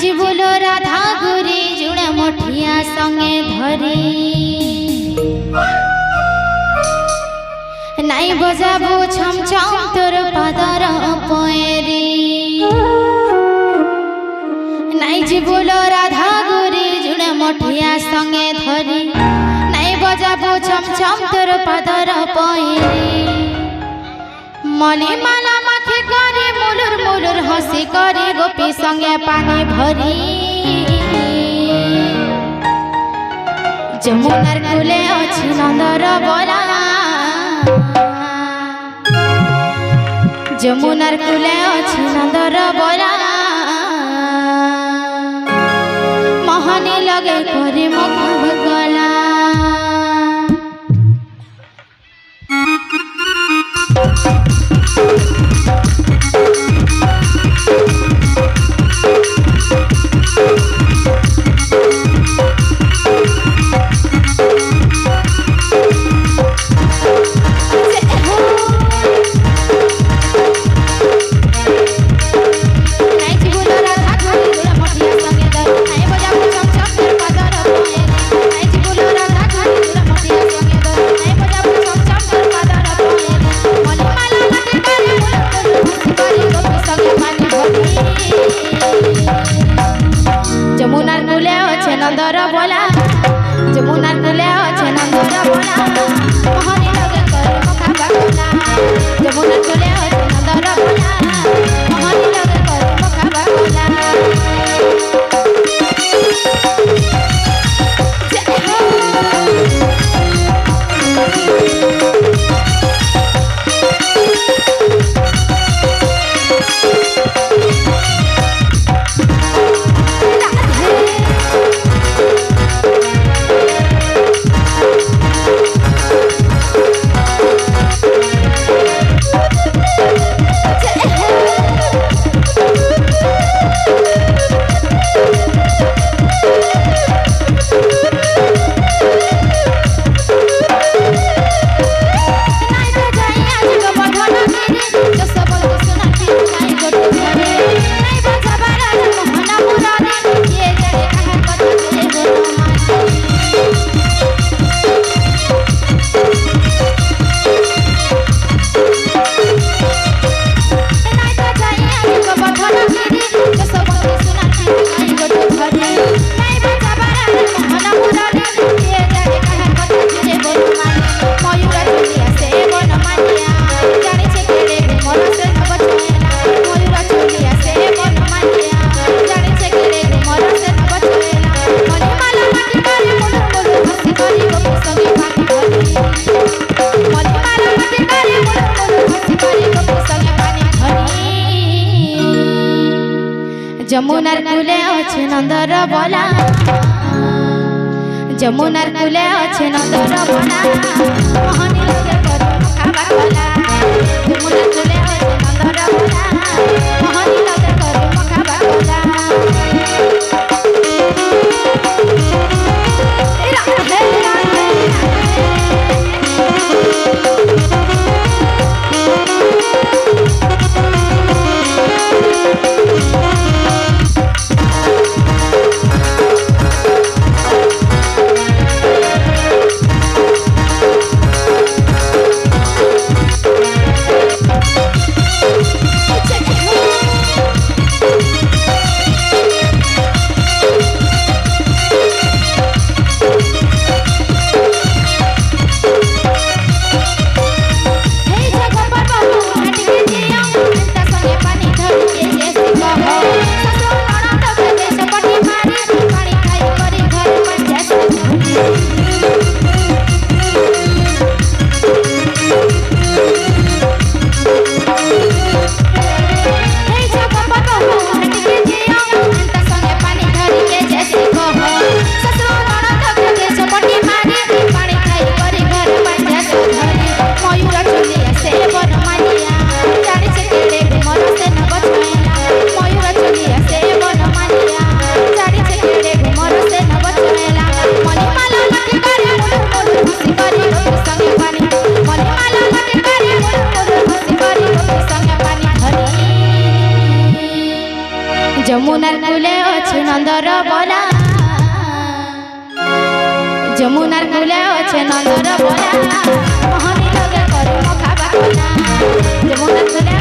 जी बोलो राधा गुरी जुड़े मोठिया संगे धरी नाई बजाबो छम छम तोर पादर पयरी नाई जी बोलो राधा गुरी जुड़े मोठिया संगे धरी नाई बजाबो छम छम तोर पादर पयरी मली माला माखी करे मुलुर मुलुर हसी करे गोपी संगे पानी भरी जमुनार कूले अछि नंदर बला जमुनार कूले अछि नंदर बला मोहनी लगे करे मुख भगला जमुनार कूले अच्छे नंदर बोला जमुनार कूले अच्छे नंदर बोला मोहनी लगे करे मुखा बागला जमुनार कूले अच्छे नंदर बोला मोहनी लगे करे मुखा बागला जमुनार कूले अच्छे नंदर बोला जमुनार कूले अच्छे नंदर बोला मोहनी लगे करे मुखा बागला जमुनार कूले अच्छे नंदर बोला मोहनी लगे करे मुखा बागला ଅଛି ନନ୍ଦର ବଲା ଯମୁନାର କୂଲେ ଅଛି ନନ୍ଦର ବଲା ମହନି ଲଗେ କରି ମଖା ବାକନା ଯମୁନାର କୂଲେ